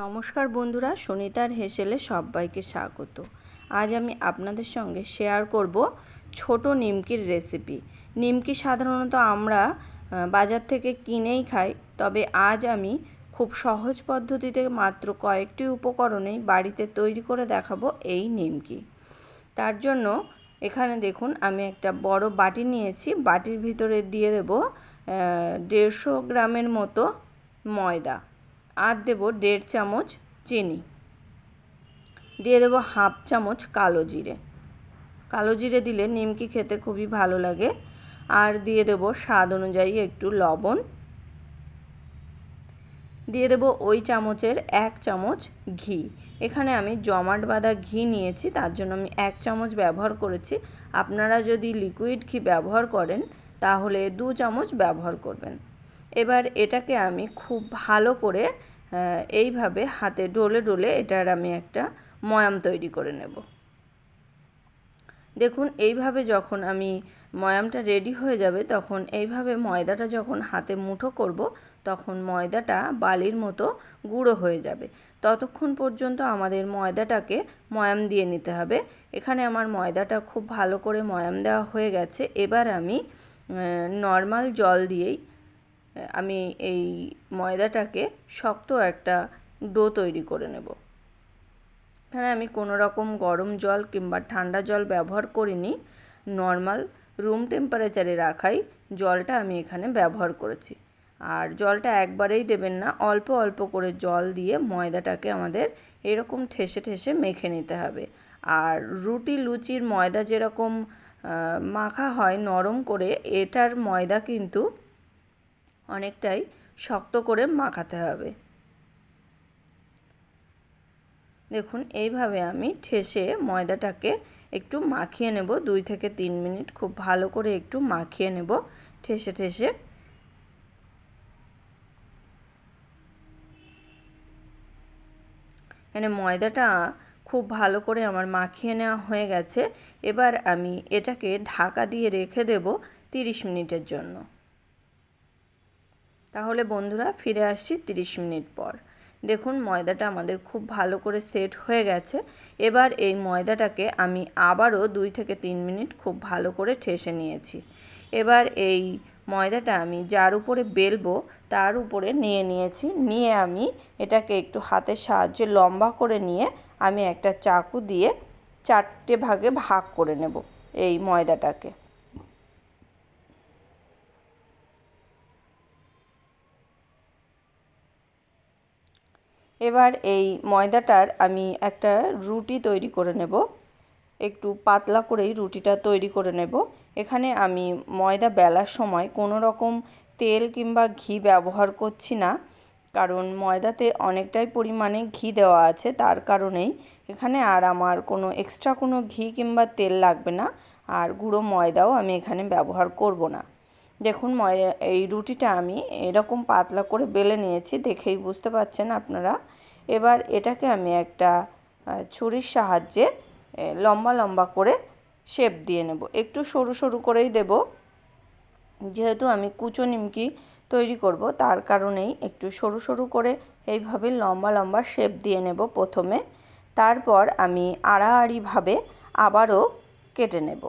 নমস্কার বন্ধুরা, সুনিতার হেসেলে সবাইকে স্বাগত। আজ আমি আপনাদের সঙ্গে শেয়ার করব ছোট নিমকির রেসিপি। নিমকি সাধারণত আমরা বাজার থেকে কিনেই খাই, তবে আজ আমি খুব সহজ পদ্ধতিতে মাত্র কয়েকটি উপকরণেই বাড়িতে তৈরি করে দেখাবো এই নিমকি। তার জন্য এখানে দেখুন, আমি একটা বড় বাটি নিয়েছি। বাটির ভিতরে দিয়ে দেব 150 গ্রামের মতো ময়দা, আর দেব 1.5 চামচ চিনি, দিয়ে দেব হাফ চামচ কালো জিরে। কালো জিরে দিলে নিমকি খেতে খুবই ভালো লাগে। আর দিয়ে দেব স্বাদ অনুযায়ী একটু লবণ, দিয়ে দেব ওই চামচের 1 চামচ ঘি। এখানে আমি জমাট বাঁধা ঘি নিয়েছি, তার জন্য আমি 1 চামচ ব্যবহার করেছি। আপনারা যদি লিকুইড ঘি ব্যবহার করেন তাহলে 2 চামচ ব্যবহার করবেন। এবার এটাকে আমি খুব ভালো করে এইভাবে হাতে ডলে ডলে এটার আমি একটা ময়াম তৈরি করে নেব। দেখুন, এইভাবে যখন আমি ময়ামটা রেডি হয়ে যাবে, তখন এইভাবে ময়দাটা যখন হাতে মুঠো করব, তখন ময়দাটা বালির মতো গুঁড়ো হয়ে যাবে। ততক্ষণ পর্যন্ত আমাদের ময়দাটাকে ময়াম দিয়ে নিতে হবে। এখানে আমার ময়দাটা খুব ভালো করে ময়াম দেওয়া হয়ে গেছে। এবার আমি নর্মাল জল দিয়েই আমি এই ময়দাটাকে শক্ত একটা ডো তৈরি করে নেব। এখানে আমি কোনো রকম গরম জল কিংবা ঠান্ডা জল ব্যবহার করিনি, নর্মাল রুম টেম্পারেচারে রাখাই জলটা আমি এখানে ব্যবহার করেছি। আর জলটা একবারেই দেবেন না, অল্প অল্প করে জল দিয়ে ময়দাটাকে আমাদের এরকম ঠেসে ঠেসে মেখে নিতে হবে। আর রুটি লুচির ময়দা যেরকম মাখা হয় নরম করে, এটার ময়দা কিন্তু অনেকটাই শক্ত করে মাখাতে হবে। দেখুন, এইভাবে আমি ঠেসে ময়দাটাকে একটু মাখিয়ে নেব, 2 থেকে 3 মিনিট খুব ভালো করে একটু মাখিয়ে নেব ঠেসে ঠেসে। এখানে ময়দাটা খুব ভালো করে আমার মাখিয়ে নেওয়া হয়ে গেছে। এবার আমি এটাকে ঢাকা দিয়ে রেখে দেব 30 মিনিটের জন্য। তাহলে বন্ধুরা, ফিরে আসছি 30 মিনিট পর। দেখুন, ময়দাটা আমাদের খুব ভালো করে সেট হয়ে গেছে। এবার এই ময়দাটাকে আমি আবারও 2 থেকে 3 মিনিট খুব ভালো করে ঠেসে নিয়েছি। এবার এই ময়দাটা আমি যার উপরে বেলবো তার উপরে নিয়ে নিয়েছি। নিয়ে আমি এটাকে একটু হাতের সাহায্যে লম্বা করে নিয়ে আমি একটা চাকু দিয়ে 4টে ভাগে ভাগ করে নেব এই ময়দাটাকে। এবার এই ময়দাটার আমি একটা রুটি তৈরি করে নেব। একটু পাতলা করেই রুটিটা তৈরি করে নেব। এখানে আমি ময়দা বেলার সময় কোনো রকম তেল কিংবা ঘি ব্যবহার করছি না, কারণ ময়দাতে অনেকটাই পরিমাণে ঘি দেওয়া আছে। তার কারণেই এখানে আর আমার কোনো এক্সট্রা কোনো ঘি কিংবা তেল লাগবে না। আর গুঁড়ো ময়দাও আমি এখানে ব্যবহার করব না। দেখুন, এই রুটিটা আমি এরকম পাতলা করে বেলে নিয়েছি, দেখেই বুঝতে পারছেন আপনারা। এবার এটাকে আমি একটা ছুরির সাহায্যে লম্বা লম্বা করে শেপ দিয়ে নেব। একটু সরু সরু করেই দেব, যেহেতু আমি কুচো নিমকি তৈরি করব, তার কারণেই একটু সরু সরু করে এইভাবে লম্বা লম্বা শেপ দিয়ে নেব প্রথমে। তারপর আমি আড়াআড়িভাবে আবারও কেটে নেব।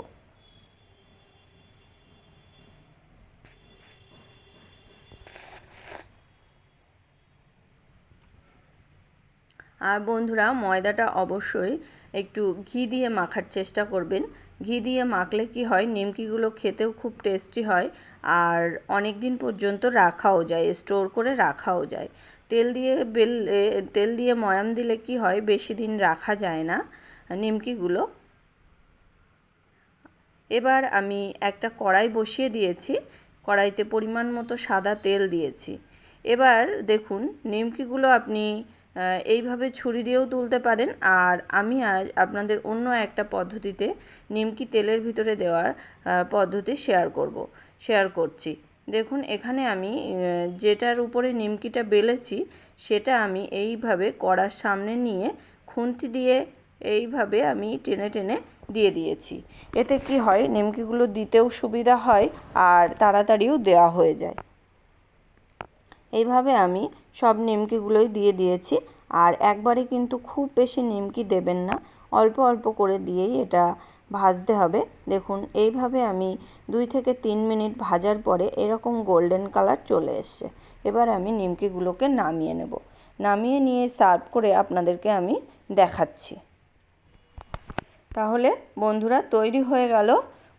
আর বন্ধুরা, ময়দাটা অবশ্যই একটু ঘি দিয়ে মাখার চেষ্টা করবেন। ঘি দিয়ে মাখলে কি হয়, নিমকিগুলো খেতেও খুব টেস্টি হয়, আর অনেক দিন পর্যন্ত রাখাও যায়, স্টোর করে রাখাও যায়। তেল দিয়ে ময়াম দিলে কি হয়, বেশি দিন রাখা যায় না নিমকিগুলো। এবার আমি একটা কড়াই বসিয়ে দিয়েছি, কড়াইতে পরিমাণ মতো সাদা তেল দিয়েছি। এবার দেখুন, নিমকিগুলো আপনি এইভাবে ছুরি দিয়েও তুলতে পারেন, আর আমি আজ আপনাদের অন্য একটা পদ্ধতিতে নিমকি তেলের ভিতরে দেওয়ার পদ্ধতি শেয়ার করছি। দেখুন, এখানে আমি যেটার উপরে নিমকিটা বেলেছি সেটা আমি এইভাবে কড়ার সামনে নিয়ে খুন্তি দিয়ে এইভাবে আমি টেনে টেনে দিয়ে দিয়েছি। এতে কি হয়, নিমকিগুলো দিতেও সুবিধা হয় আর তাড়াতাড়িও দেওয়া হয়ে যায়। এইভাবে আমি সব নিমকিগুলোই দিয়ে দিয়েছি। আর একবারে কিন্তু খুব বেশি নিমকি দেবেন না, অল্প অল্প করে দিয়েই এটা ভাজতে হবে। দেখুন এইভাবে আমি 2 থেকে 3 মিনিট ভাজার পরে এরকম গোল্ডেন কালার চলে এসছে। এবার আমি নিমকিগুলোকে নামিয়ে নেব। নামিয়ে নিয়ে সার্ভ করে আপনাদেরকে আমি দেখাচ্ছি। তাহলে বন্ধুরা তৈরি হয়ে গেল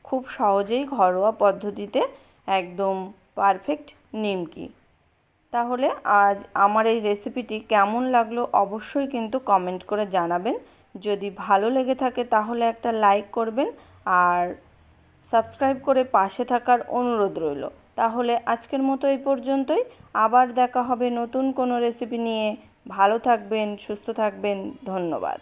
খুব সহজেই ঘরোয়া পদ্ধতিতে একদম পারফেক্ট নিমকি। তাহলে আজ আমার এই রেসিপিটি কেমন লাগলো অবশ্যই কিন্তু কমেন্ট করে জানাবেন। যদি ভালো লেগে থাকে তাহলে একটা লাইক করবেন আর সাবস্ক্রাইব করে পাশে থাকার অনুরোধ রইল। তাহলে আজকের মতো এই পর্যন্তই। আবার দেখা হবে নতুন কোনো রেসিপি নিয়ে। ভালো থাকবেন, সুস্থ থাকবেন। ধন্যবাদ।